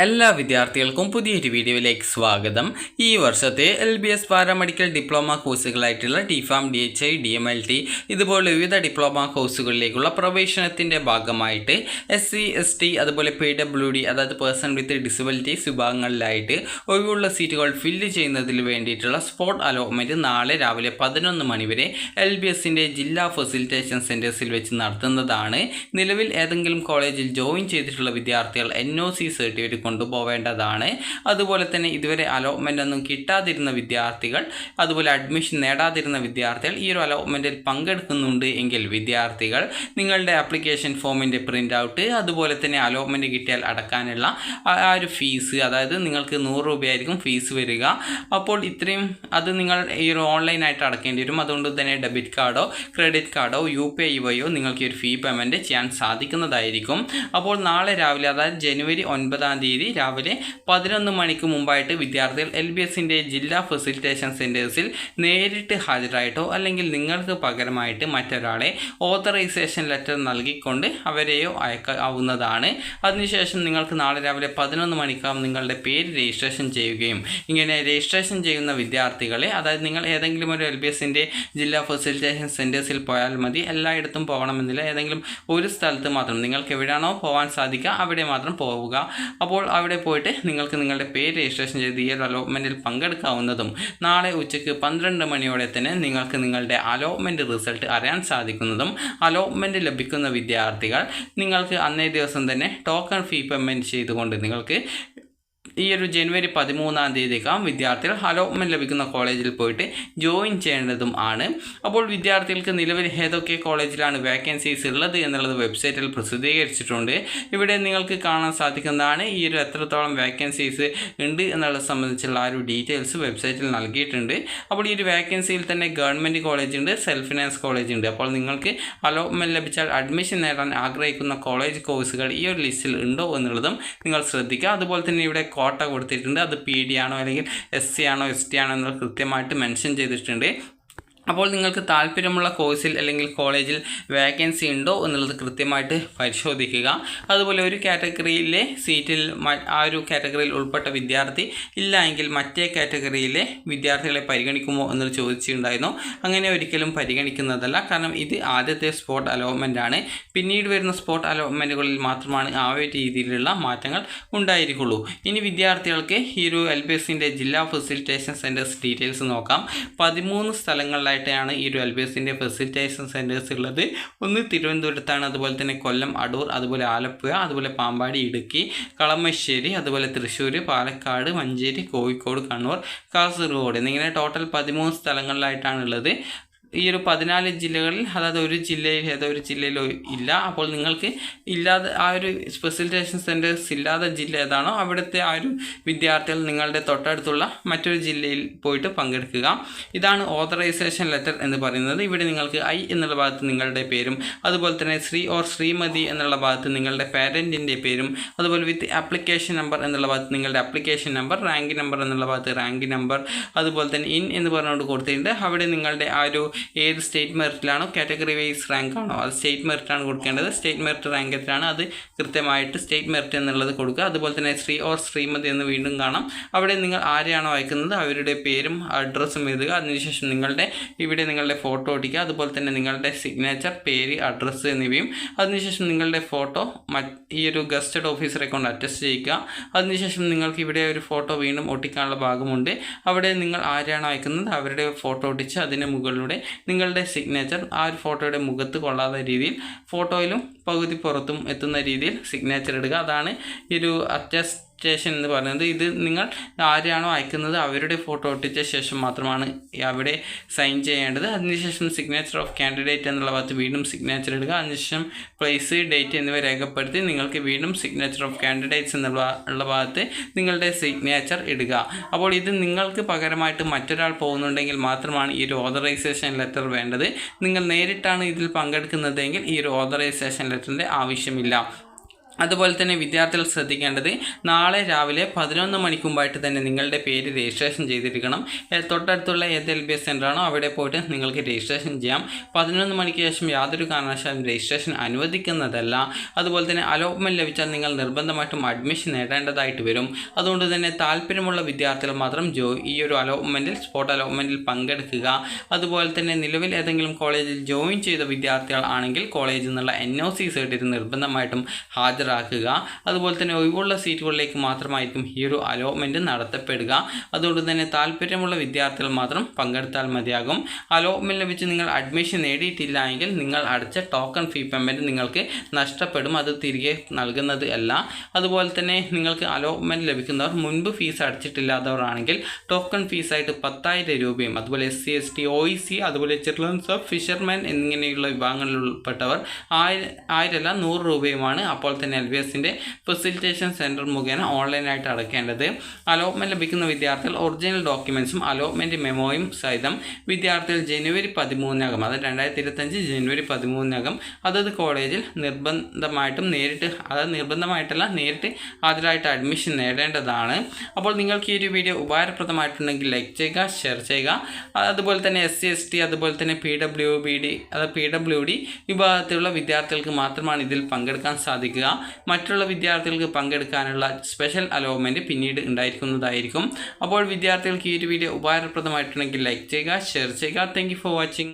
എല്ലാ വിദ്യാർത്ഥികൾക്കും പുതിയൊരു വീഡിയോയിലേക്ക് സ്വാഗതം. ഈ വർഷത്തെ LBS പാരാമെഡിക്കൽ ഡിപ്ലോമ കോഴ്സുകളായിട്ടുള്ള DPharm, DHI, DMLT ഇതുപോലെ വിവിധ ഡിപ്ലോമ കോഴ്സുകളിലേക്കുള്ള പ്രവേശനത്തിൻ്റെ ഭാഗമായിട്ട് SC, ST അതുപോലെ PWD അതായത് പേഴ്സൺ വിത്ത് ഡിസബിലിറ്റീസ് വിഭാഗങ്ങളിലായിട്ട് ഒഴിവുള്ള സീറ്റുകൾ ഫില്ല് ചെയ്യുന്നതിന് വേണ്ടിയിട്ടുള്ള സ്പോട്ട് അലോട്ട്മെൻറ്റ് നാളെ രാവിലെ 11 മണി വരെ LBSൻ്റെ ജില്ലാ ഫെസിലിറ്റേഷൻ സെൻറ്റേഴ്സിൽ വെച്ച് നടത്തുന്നതാണ്. നിലവിൽ ഏതെങ്കിലും കോളേജിൽ ജോയിൻ ചെയ്തിട്ടുള്ള വിദ്യാർത്ഥികൾ NOC സർട്ടിഫിക്കറ്റ് കൊണ്ടുപോവേണ്ടതാണ്. അതുപോലെ തന്നെ ഇതുവരെ അലോട്ട്മെൻ്റ് ഒന്നും കിട്ടാതിരുന്ന വിദ്യാർത്ഥികൾ അതുപോലെ അഡ്മിഷൻ നേടാതിരുന്ന വിദ്യാർത്ഥികൾ ഈ ഒരു അലോട്ട്മെൻറ്റിൽ പങ്കെടുക്കുന്നുണ്ട് എങ്കിൽ വിദ്യാർത്ഥികൾ നിങ്ങളുടെ ആപ്ലിക്കേഷൻ ഫോമിൻ്റെ പ്രിൻ്റ് ഔട്ട് അതുപോലെ തന്നെ അലോട്ട്മെൻറ്റ് കിട്ടിയാൽ അടക്കാനുള്ള ആ ഒരു ഫീസ്, അതായത് നിങ്ങൾക്ക് 100 രൂപയായിരിക്കും ഫീസ് വരിക. അപ്പോൾ ഇത്രയും അത് നിങ്ങൾ ഈ ഒരു ഓൺലൈനായിട്ട് അടക്കേണ്ടി വരും. അതുകൊണ്ട് തന്നെ ഡെബിറ്റ് കാർഡോ ക്രെഡിറ്റ് കാർഡോ UPI വഴിയോ നിങ്ങൾക്ക് ഈ ഒരു ഫീ പേയ്മെൻറ്റ് ചെയ്യാൻ സാധിക്കുന്നതായിരിക്കും. അപ്പോൾ നാളെ രാവിലെ അതായത് ജനുവരി 9-ാം തീയതി രാവിലെ 11 മണിക്ക് മുമ്പായിട്ട് വിദ്യാർത്ഥികൾ LBSൻ്റെ ജില്ലാ ഫെസിലിറ്റേഷൻ സെൻറ്റേഴ്സിൽ നേരിട്ട് ഹാജരായിട്ടോ അല്ലെങ്കിൽ നിങ്ങൾക്ക് പകരമായിട്ട് മറ്റൊരാളെ ഓതറൈസേഷൻ ലെറ്റർ നൽകിക്കൊണ്ട് അവരെയോ അയക്കാവുന്നതാണ്. അതിനുശേഷം നിങ്ങൾക്ക് നാളെ രാവിലെ 11 മണിക്കാവും നിങ്ങളുടെ പേര് രജിസ്ട്രേഷൻ ചെയ്യുകയും ഇങ്ങനെ രജിസ്ട്രേഷൻ ചെയ്യുന്ന വിദ്യാർത്ഥികളെ, അതായത് നിങ്ങൾ ഏതെങ്കിലും ഒരു LBSൻ്റെ ജില്ലാ ഫെസിലിറ്റേഷൻ സെൻറ്റേഴ്സിൽ പോയാൽ മതി, എല്ലായിടത്തും പോകണമെന്നില്ല. ഏതെങ്കിലും ഒരു സ്ഥലത്ത് മാത്രം നിങ്ങൾക്ക് എവിടെയാണോ പോകാൻ സാധിക്കുക അവിടെ മാത്രം പോവുക. അപ്പോൾ അവിടെ പോയിട്ട് നിങ്ങൾക്ക് നിങ്ങളുടെ പേര് രജിസ്ട്രേഷൻ ചെയ്ത് ഈ ഒരു അലോട്ട്മെൻറ്റിൽ പങ്കെടുക്കാവുന്നതും നാളെ ഉച്ചയ്ക്ക് 12 മണിയോടെ തന്നെ നിങ്ങൾക്ക് നിങ്ങളുടെ അലോട്ട്മെൻറ്റ് റിസൾട്ട് അറിയാൻ സാധിക്കുന്നതും അലോട്ട്മെൻറ്റ് ലഭിക്കുന്ന വിദ്യാർത്ഥികൾ നിങ്ങൾക്ക് അന്നേ ദിവസം തന്നെ ടോക്കൺ ഫീ പേയ്മെൻറ്റ് ചെയ്തുകൊണ്ട് നിങ്ങൾക്ക് ഈ ഒരു ജനുവരി 13-ാം തീയതിക്കാം വിദ്യാർത്ഥികൾ അലോട്ട്മെൻറ്റ് ലഭിക്കുന്ന കോളേജിൽ പോയിട്ട് ജോയിൻ ചെയ്യേണ്ടതും ആണ്. അപ്പോൾ വിദ്യാർത്ഥികൾക്ക് നിലവിൽ ഏതൊക്കെ കോളേജിലാണ് വേക്കൻസീസ് ഉള്ളത് എന്നുള്ളത് വെബ്സൈറ്റിൽ പ്രസിദ്ധീകരിച്ചിട്ടുണ്ട്. ഇവിടെ നിങ്ങൾക്ക് കാണാൻ സാധിക്കുന്നതാണ് ഈ ഒരു എത്രത്തോളം വേക്കൻസീസ് ഉണ്ട് എന്നുള്ളത് സംബന്ധിച്ചുള്ള ആ ഒരു ഡീറ്റെയിൽസ് വെബ്സൈറ്റിൽ നൽകിയിട്ടുണ്ട്. അപ്പോൾ ഈ ഒരു വേക്കൻസിയിൽ തന്നെ ഗവൺമെൻറ് കോളേജ് ഉണ്ട്, സെൽഫ് ഫിനാൻസ് കോളേജ് ഉണ്ട്. അപ്പോൾ നിങ്ങൾക്ക് അലോട്ട്മെൻറ്റ് ലഭിച്ചാൽ അഡ്മിഷൻ നേടാൻ ആഗ്രഹിക്കുന്ന കോളേജ് കോഴ്സുകൾ ഈ ഒരു ലിസ്റ്റിൽ ഉണ്ടോ എന്നുള്ളതും നിങ്ങൾ ശ്രദ്ധിക്കുക. അതുപോലെ തന്നെ ഇവിടെ കോട്ട കൊടുത്തിട്ടുണ്ട്. അത് PD ആണോ അല്ലെങ്കിൽ SC ആണോ ST ആണോ എന്നത് കൃത്യമായിട്ട് മെൻഷൻ ചെയ്തിട്ടുണ്ട്. അപ്പോൾ നിങ്ങൾക്ക് താല്പര്യമുള്ള കോഴ്സിൽ അല്ലെങ്കിൽ കോളേജിൽ വേക്കൻസി ഉണ്ടോ എന്നുള്ളത് കൃത്യമായിട്ട് പരിശോധിക്കുക. അതുപോലെ ഒരു കാറ്റഗറിയിലെ സീറ്റിൽ ആ ഒരു കാറ്റഗറിയിൽ ഉൾപ്പെട്ട വിദ്യാർത്ഥി ഇല്ല എങ്കിൽ മറ്റേ കാറ്റഗറിയിലെ വിദ്യാർത്ഥികളെ പരിഗണിക്കുമോ എന്നത് ചോദിച്ചിട്ടുണ്ടായിരുന്നു. അങ്ങനെ ഒരിക്കലും പരിഗണിക്കുന്നതല്ല. കാരണം ഇത് ആദ്യത്തെ സ്പോട്ട് അലോട്ട്മെൻ്റ് ആണ്. പിന്നീട് വരുന്ന സ്പോട്ട് അലോട്ട്മെൻറ്റുകളിൽ മാത്രമാണ് ആ ഒരു രീതിയിലുള്ള മാറ്റങ്ങൾ ഉണ്ടായിരിക്കുള്ളൂ. ഇനി വിദ്യാർത്ഥികൾക്ക് ഈ ഒരു LBSൻ്റെ ജില്ലാ ഫെസിലിറ്റേഷൻ സെൻറ്റേഴ്സ് ഡീറ്റെയിൽസ് നോക്കാം. 13 സ്ഥലങ്ങളിലായിട്ടാണ് ഈ ഒരു LBSൻ്റെ ഫെസിലിറ്റേഷൻ സെൻറ്റേഴ്സ് ഉള്ളത്. ഒന്ന് തിരുവനന്തപുരത്താണ്, അതുപോലെ തന്നെ കൊല്ലം, അടൂർ, അതുപോലെ ആലപ്പുഴ, അതുപോലെ പാമ്പാടി, ഇടുക്കി, കളമശ്ശേരി, അതുപോലെ തൃശ്ശൂർ, പാലക്കാട്, മഞ്ചേരി, കോഴിക്കോട്, കണ്ണൂർ, കാസർഗോഡ് എന്നിങ്ങനെ ടോട്ടൽ 13 സ്ഥലങ്ങളിലായിട്ടാണുള്ളത്. ഈ ഒരു 14 ജില്ലകളിൽ, അതായത് ഒരു ജില്ലയിൽ ഏതൊരു ജില്ലയിലോ ഇല്ല. അപ്പോൾ നിങ്ങൾക്ക് ഇല്ലാതെ ആ ഒരു ഫെസിലിറ്റേഷൻ സെൻറ്റേഴ്സ് ഇല്ലാത്ത ജില്ല ഏതാണോ അവിടുത്തെ ആ ഒരു വിദ്യാർത്ഥികൾ നിങ്ങളുടെ തൊട്ടടുത്തുള്ള മറ്റൊരു ജില്ലയിൽ പോയിട്ട് പങ്കെടുക്കുക. ഇതാണ് ഓതറൈസേഷൻ ലെറ്റർ എന്ന് പറയുന്നത്. ഇവിടെ നിങ്ങൾക്ക് I എന്നുള്ള ഭാഗത്ത് നിങ്ങളുടെ പേരും അതുപോലെ തന്നെ ശ്രീ ഓർ ശ്രീമതി എന്നുള്ള ഭാഗത്ത് നിങ്ങളുടെ പാരൻറ്റിൻ്റെ പേരും അതുപോലെ വിത്ത് ആപ്ലിക്കേഷൻ നമ്പർ എന്നുള്ള ഭാഗത്ത് നിങ്ങളുടെ ആപ്ലിക്കേഷൻ നമ്പർ, റാങ്ക് നമ്പർ എന്നുള്ള ഭാഗത്ത് റാങ്ക് നമ്പർ, അതുപോലെ തന്നെ ഇൻ എന്ന് പറഞ്ഞുകൊണ്ട് കൊടുത്തിട്ടുണ്ട്. അവിടെ നിങ്ങളുടെ ആ ഒരു ഏത് സ്റ്റേറ്റ് മെറിറ്റിലാണോ കാറ്റഗറി വൈസ് റാങ്ക് ആണോ അത് സ്റ്റേറ്റ് മെറിറ്റാണ് കൊടുക്കേണ്ടത്. സ്റ്റേറ്റ് മെറിറ്റ് റാങ്ക് എത്രയാണ് അത് കൃത്യമായിട്ട് സ്റ്റേറ്റ് മെറിറ്റ് എന്നുള്ളത് കൊടുക്കുക. അതുപോലെ തന്നെ ശ്രീ ഓർ ശ്രീമതി എന്ന് വീണ്ടും കാണാം. അവിടെ നിങ്ങൾ ആരെയാണോ അയക്കുന്നത് അവരുടെ പേരും അഡ്രസ്സും എഴുതുക. അതിനുശേഷം ഇവിടെ നിങ്ങളുടെ ഫോട്ടോ ഒട്ടിക്കുക. അതുപോലെ തന്നെ നിങ്ങളുടെ സിഗ്നേച്ചർ, പേര്, അഡ്രസ്സ് എന്നിവയും. അതിനുശേഷം നിങ്ങളുടെ ഫോട്ടോ ഈ ഒരു ഗസ്റ്റഡ് ഓഫീസറെ കൊണ്ട് അറ്റസ്റ്റ് ചെയ്യുക. അതിനുശേഷം നിങ്ങൾക്ക് ഇവിടെ ഒരു ഫോട്ടോ വീണ്ടും ഒട്ടിക്കാനുള്ള ഭാഗമുണ്ട്. അവിടെ നിങ്ങൾ ആരെയാണോ അയക്കുന്നത് അവരുടെ ഫോട്ടോ ഒട്ടിച്ച് അതിന് മുകളിലൂടെ നിങ്ങളുടെ സിഗ്നേച്ചർ ആ ഒരു ഫോട്ടോയുടെ മുഖത്ത് കൊള്ളാത്ത രീതിയിൽ ഫോട്ടോയിലും പകുതി പുറത്തും എത്തുന്ന രീതിയിൽ സിഗ്നേച്ചർ ഇടുക. അതാണ് ഈ ഒരു അറ്റസ്റ്റേഷൻ എന്ന് പറയുന്നത്. ഇത് നിങ്ങൾ ആരെയാണോ അയക്കുന്നത് അവരുടെ ഫോട്ടോ ഒട്ടിച്ച ശേഷം മാത്രമാണ് അവിടെ സൈൻ ചെയ്യേണ്ടത്. അതിനുശേഷം സിഗ്നേച്ചർ ഓഫ് കാൻഡിഡേറ്റ് എന്നുള്ള ഭാഗത്ത് വീണ്ടും സിഗ്നേച്ചർ ഇടുക. അതിനുശേഷം പ്ലേസ്, ഡേറ്റ് എന്നിവ രേഖപ്പെടുത്തി നിങ്ങൾക്ക് വീണ്ടും സിഗ്നേച്ചർ ഓഫ് കാൻഡിഡേറ്റ്സ് എന്നുള്ള ഭാഗത്ത് നിങ്ങളുടെ സിഗ്നേച്ചർ ഇടുക. അപ്പോൾ ഇത് നിങ്ങൾക്ക് പകരമായിട്ട് മറ്റൊരാൾ പോകുന്നുണ്ടെങ്കിൽ മാത്രമാണ് ഈ ഒരു ഓതറൈസേഷൻ ലെറ്റർ വേണ്ടത്. നിങ്ങൾ നേരിട്ടാണ് ഇതിൽ പങ്കെടുക്കുന്നതെങ്കിൽ ഈ ഒരു ഓതറൈസേഷൻ ലെറ്ററിൻ്റെ ആവശ്യമില്ല. അതുപോലെ തന്നെ വിദ്യാർത്ഥികൾ ശ്രദ്ധിക്കേണ്ടത് നാളെ രാവിലെ 11 മണിക്ക് മുമ്പായിട്ട് തന്നെ നിങ്ങളുടെ പേര് രജിസ്ട്രേഷൻ ചെയ്തിരിക്കണം. തൊട്ടടുത്തുള്ള ഏത് LBS സെൻ്ററാണോ അവിടെ പോയിട്ട് നിങ്ങൾക്ക് രജിസ്ട്രേഷൻ ചെയ്യാം. 11 മണിക്ക് ശേഷം യാതൊരു കാരണവശാലും രജിസ്ട്രേഷൻ അനുവദിക്കുന്നതല്ല. അതുപോലെ തന്നെ അലോട്ട്മെൻറ്റ് ലഭിച്ചാൽ നിങ്ങൾ നിർബന്ധമായിട്ടും അഡ്മിഷൻ നേടേണ്ടതായിട്ട് വരും. അതുകൊണ്ട് തന്നെ താല്പര്യമുള്ള വിദ്യാർത്ഥികൾ മാത്രം ഈ ഒരു സ്പോട്ട് അലോട്ട്മെൻറ്റിൽ പങ്കെടുക്കുക. അതുപോലെ തന്നെ നിലവിൽ ഏതെങ്കിലും കോളേജിൽ ജോയിൻ ചെയ്ത വിദ്യാർത്ഥികൾ ആണെങ്കിൽ കോളേജിൽ നിന്നുള്ള NOC സർട്ടിഫിക്കറ്റ് നിർബന്ധമായിട്ടും ഹാജരാക്കുക. അതുപോലെ തന്നെ ഒഴിവുള്ള സീറ്റുകളിലേക്ക് മാത്രമായിരിക്കും ഈ ഒരു അലോട്ട്മെൻറ്റ് നടത്തപ്പെടുക. അതുകൊണ്ട് തന്നെ താല്പര്യമുള്ള വിദ്യാർത്ഥികൾ മാത്രം പങ്കെടുത്താൽ മതിയാകും. അലോട്ട്മെൻറ്റ് ലഭിച്ച് നിങ്ങൾ അഡ്മിഷൻ നേടിയിട്ടില്ല എങ്കിൽ നിങ്ങൾ അടച്ച ടോക്കൺ ഫീ പേയ്മെൻറ്റ് നിങ്ങൾക്ക് നഷ്ടപ്പെടും. അത് തിരികെ നൽകുന്നത് അല്ല. അതുപോലെ തന്നെ നിങ്ങൾക്ക് അലോട്ട്മെൻറ്റ് ലഭിക്കുന്നവർ മുൻപ് ഫീസ് അടച്ചിട്ടില്ലാത്തവർ ആണെങ്കിൽ ടോക്കൺ ഫീസായിട്ട് 10,000 രൂപയും അതുപോലെ SC ST OEC അതുപോലെ ചിൽഡ്രൻസ് ഓഫ് ഫിഷർമാൻ എന്നിങ്ങനെയുള്ള വിഭാഗങ്ങളിൽ ഉൾപ്പെട്ടവർ 100 രൂപയുമാണ് അപ്പോൾ തന്നെ LBSൻ്റെ ഫെസിലിറ്റേഷൻ സെൻറ്റർ മുഖേന ഓൺലൈനായിട്ട് അടയ്ക്കേണ്ടത്. അലോട്ട്മെൻറ്റ് ലഭിക്കുന്ന വിദ്യാർത്ഥികൾ ഒറിജിനൽ ഡോക്യുമെൻറ്റ്സും അലോട്ട്മെൻറ്റ് മെമ്മോയും സഹിതം വിദ്യാർത്ഥികൾ ജനുവരി 13 അത് 2025 ജനുവരി 13 അതത് കോളേജിൽ നിർബന്ധമായിട്ടും നേരിട്ട് ഹാജരായിട്ട് അഡ്മിഷൻ നേടേണ്ടതാണ്. അപ്പോൾ നിങ്ങൾക്ക് ഈ ഒരു വീഡിയോ ഉപകാരപ്രദമായിട്ടുണ്ടെങ്കിൽ ലൈക്ക് ചെയ്യുക, ഷെയർ ചെയ്യുക. അതുപോലെ തന്നെ SC ST അതുപോലെ തന്നെ PWD വിഭാഗത്തിലുള്ള വിദ്യാർത്ഥികൾക്ക് മാത്രമാണ് ഇതിൽ പങ്കെടുക്കാൻ സാധിക്കുക. മറ്റുള്ള വിദ്യാർത്ഥികൾക്ക് പങ്കെടുക്കാനുള്ള സ്പെഷ്യൽ അലോട്ട്മെൻറ്റ് പിന്നീട് ഉണ്ടായിരിക്കുന്നതായിരിക്കും. അപ്പോൾ വിദ്യാർത്ഥികൾക്ക് ഈ ഒരു വീഡിയോ ഉപകാരപ്രദമായിട്ടുണ്ടെങ്കിൽ ലൈക്ക് ചെയ്യുക, ഷെയർ ചെയ്യുക. Thank you for watching.